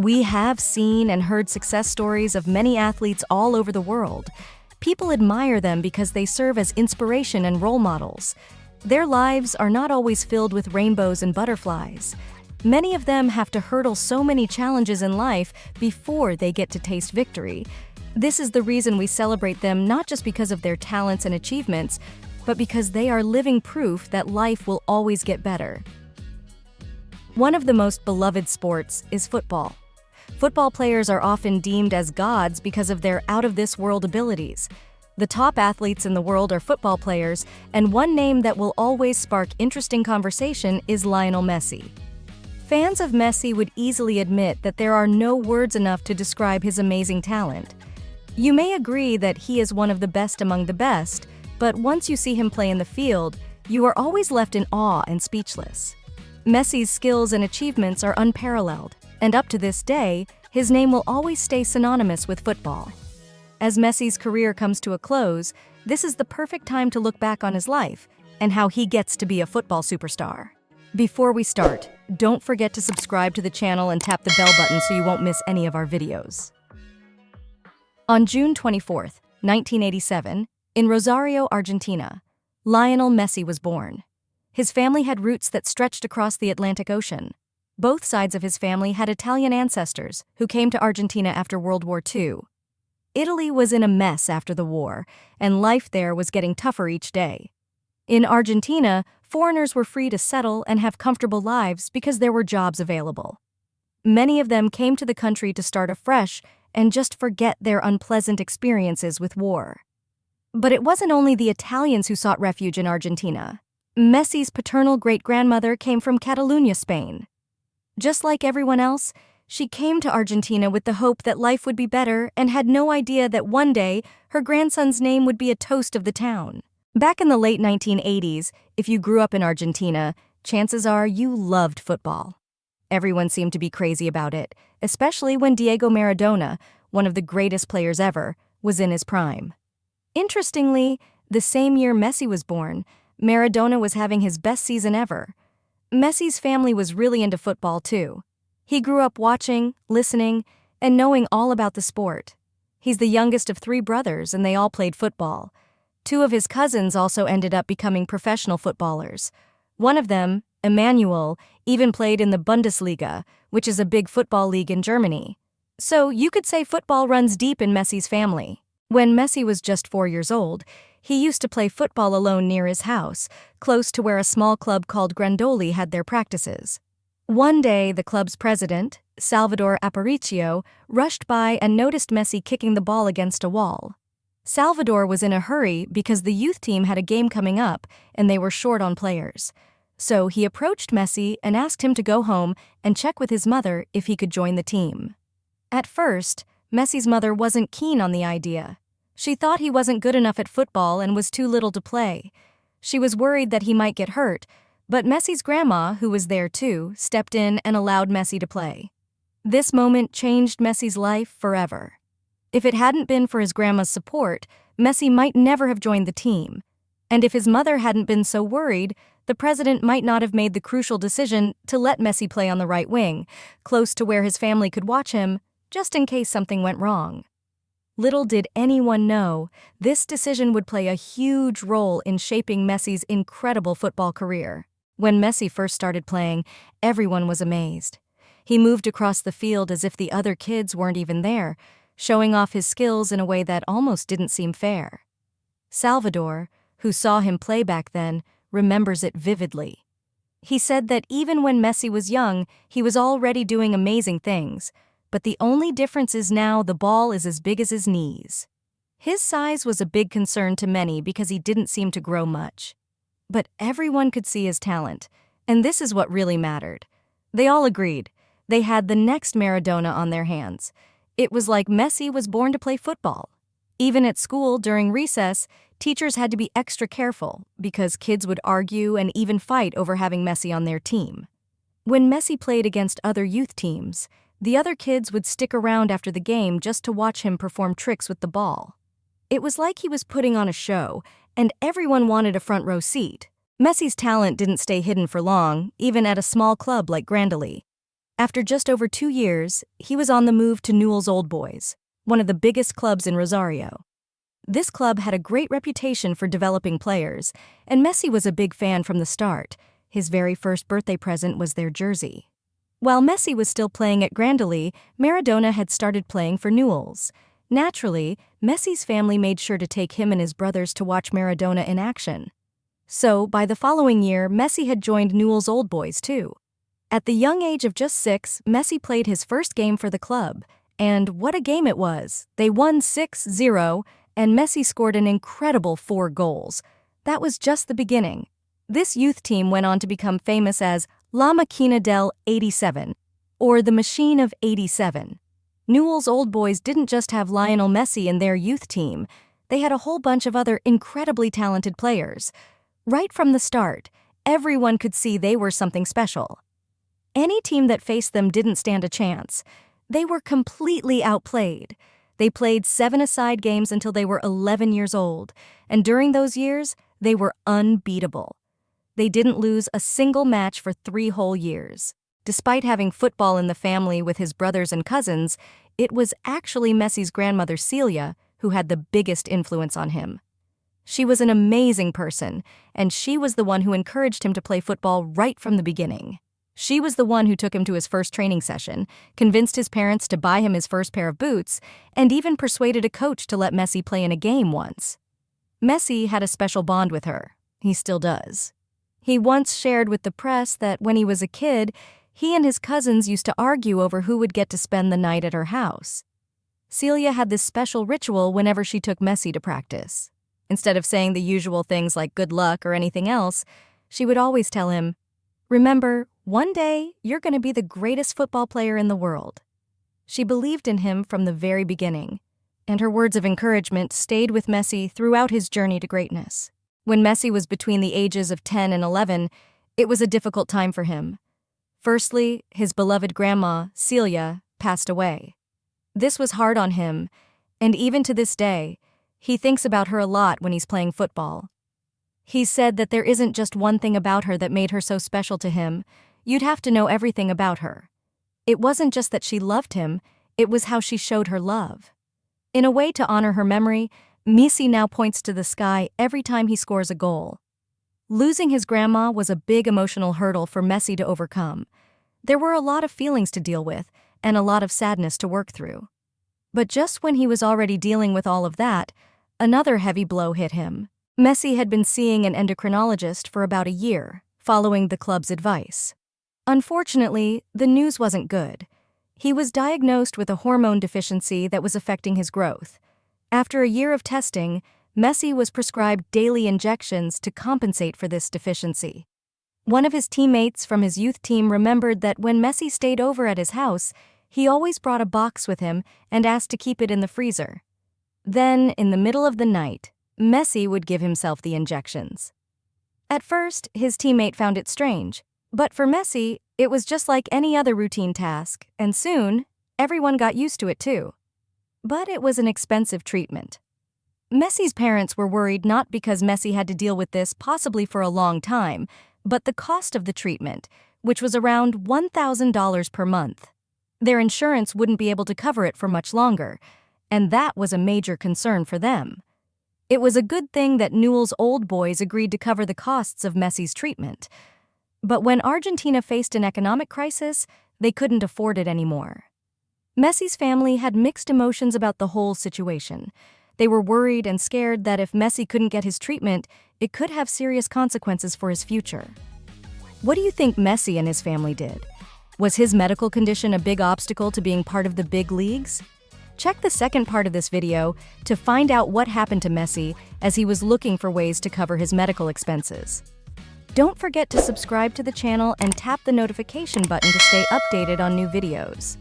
We have seen and heard success stories of many athletes all over the world. People admire them because they serve as inspiration and role models. Their lives are not always filled with rainbows and butterflies. Many of them have to hurdle so many challenges in life before they get to taste victory. This is the reason we celebrate them, not just because of their talents and achievements, but because they are living proof that life will always get better. One of the most beloved sports is football. Football players are often deemed as gods because of their out-of-this-world abilities. The top athletes in the world are football players, and one name that will always spark interesting conversation is Lionel Messi. Fans of Messi would easily admit that there are no words enough to describe his amazing talent. You may agree that he is one of the best among the best, but once you see him play in the field, you are always left in awe and speechless. Messi's skills and achievements are unparalleled, and up to this day, his name will always stay synonymous with football. As Messi's career comes to a close, this is the perfect time to look back on his life and how he gets to be a football superstar. Before we start, don't forget to subscribe to the channel and tap the bell button so you won't miss any of our videos. On June 24, 1987, in Rosario, Argentina, Lionel Messi was born. His family had roots that stretched across the Atlantic Ocean. Both sides of his family had Italian ancestors who came to Argentina after World War II. Italy was in a mess after the war, and life there was getting tougher each day. In Argentina, foreigners were free to settle and have comfortable lives because there were jobs available. Many of them came to the country to start afresh and just forget their unpleasant experiences with war. But it wasn't only the Italians who sought refuge in Argentina. Messi's paternal great-grandmother came from Catalonia, Spain. Just like everyone else, she came to Argentina with the hope that life would be better and had no idea that one day her grandson's name would be a toast of the town. Back in the late 1980s, if you grew up in Argentina, chances are you loved football. Everyone seemed to be crazy about it, especially when Diego Maradona, one of the greatest players ever, was in his prime. Interestingly, the same year Messi was born, Maradona was having his best season ever. Messi's family was really into football too. He grew up watching, listening, and knowing all about the sport. He's the youngest of 3 brothers, and they all played football. 2 of his cousins also ended up becoming professional footballers. One of them, Emmanuel, even played in the Bundesliga, which is a big football league in Germany. So you could say football runs deep in Messi's family. When Messi was just 4 years old, he used to play football alone near his house, close to where a small club called Grandoli had their practices. One day, the club's president, Salvador Aparicio, rushed by and noticed Messi kicking the ball against a wall. Salvador was in a hurry because the youth team had a game coming up and they were short on players. So he approached Messi and asked him to go home and check with his mother if he could join the team. At first, Messi's mother wasn't keen on the idea. She thought he wasn't good enough at football and was too little to play. She was worried that he might get hurt, but Messi's grandma, who was there too, stepped in and allowed Messi to play. This moment changed Messi's life forever. If it hadn't been for his grandma's support, Messi might never have joined the team. And if his mother hadn't been so worried, the president might not have made the crucial decision to let Messi play on the right wing, close to where his family could watch him, just in case something went wrong. Little did anyone know, this decision would play a huge role in shaping Messi's incredible football career. When Messi first started playing, everyone was amazed. He moved across the field as if the other kids weren't even there, showing off his skills in a way that almost didn't seem fair. Salvador, who saw him play back then, remembers it vividly. He said that even when Messi was young, he was already doing amazing things, but the only difference is now the ball is as big as his knees. His size was a big concern to many because he didn't seem to grow much. But everyone could see his talent, and this is what really mattered. They all agreed. They had the next Maradona on their hands. It was like Messi was born to play football. Even at school, during recess, teachers had to be extra careful because kids would argue and even fight over having Messi on their team. When Messi played against other youth teams, the other kids would stick around after the game just to watch him perform tricks with the ball. It was like he was putting on a show, and everyone wanted a front row seat. Messi's talent didn't stay hidden for long, even at a small club like Grandoli. After just over 2 years, he was on the move to Newell's Old Boys, one of the biggest clubs in Rosario. This club had a great reputation for developing players, and Messi was a big fan from the start. His very first birthday present was their jersey. While Messi was still playing at Grandoli, Maradona had started playing for Newell's. Naturally, Messi's family made sure to take him and his brothers to watch Maradona in action. So, by the following year, Messi had joined Newell's Old Boys too. At the young age of just 6, Messi played his first game for the club. And what a game it was! They won 6-0, and Messi scored an incredible 4 goals. That was just the beginning. This youth team went on to become famous as La Máquina del 87, or the Machine of 87. Newell's Old Boys didn't just have Lionel Messi in their youth team, they had a whole bunch of other incredibly talented players. Right from the start, everyone could see they were something special. Any team that faced them didn't stand a chance. They were completely outplayed. They played 7-a-side games until they were 11 years old, and during those years, they were unbeatable. They didn't lose a single match for 3 whole years. Despite having football in the family with his brothers and cousins, it was actually Messi's grandmother Celia who had the biggest influence on him. She was an amazing person, and she was the one who encouraged him to play football right from the beginning. She was the one who took him to his first training session, convinced his parents to buy him his first pair of boots, and even persuaded a coach to let Messi play in a game once. Messi had a special bond with her. He still does. He once shared with the press that when he was a kid, he and his cousins used to argue over who would get to spend the night at her house. Celia had this special ritual whenever she took Messi to practice. Instead of saying the usual things like good luck or anything else, she would always tell him, "Remember, one day you're going to be the greatest football player in the world." She believed in him from the very beginning, and her words of encouragement stayed with Messi throughout his journey to greatness. When Messi was between the ages of 10 and 11, it was a difficult time for him. Firstly, his beloved grandma, Celia, passed away. This was hard on him, and even to this day, he thinks about her a lot when he's playing football. He said that there isn't just one thing about her that made her so special to him. You'd have to know everything about her. It wasn't just that she loved him, it was how she showed her love. In a way to honor her memory, Messi now points to the sky every time he scores a goal. Losing his grandma was a big emotional hurdle for Messi to overcome. There were a lot of feelings to deal with and a lot of sadness to work through. But just when he was already dealing with all of that, another heavy blow hit him. Messi had been seeing an endocrinologist for about a year, following the club's advice. Unfortunately, the news wasn't good. He was diagnosed with a hormone deficiency that was affecting his growth. After a year of testing, Messi was prescribed daily injections to compensate for this deficiency. One of his teammates from his youth team remembered that when Messi stayed over at his house, he always brought a box with him and asked to keep it in the freezer. Then, in the middle of the night, Messi would give himself the injections. At first, his teammate found it strange, but for Messi, it was just like any other routine task, and soon, everyone got used to it too. But it was an expensive treatment. Messi's parents were worried not because Messi had to deal with this possibly for a long time, but the cost of the treatment, which was around $1,000 per month. Their insurance wouldn't be able to cover it for much longer, and that was a major concern for them. It was a good thing that Newell's Old Boys agreed to cover the costs of Messi's treatment. But when Argentina faced an economic crisis, they couldn't afford it anymore. Messi's family had mixed emotions about the whole situation. They were worried and scared that if Messi couldn't get his treatment, it could have serious consequences for his future. What do you think Messi and his family did? Was his medical condition a big obstacle to being part of the big leagues? Check the second part of this video to find out what happened to Messi as he was looking for ways to cover his medical expenses. Don't forget to subscribe to the channel and tap the notification button to stay updated on new videos.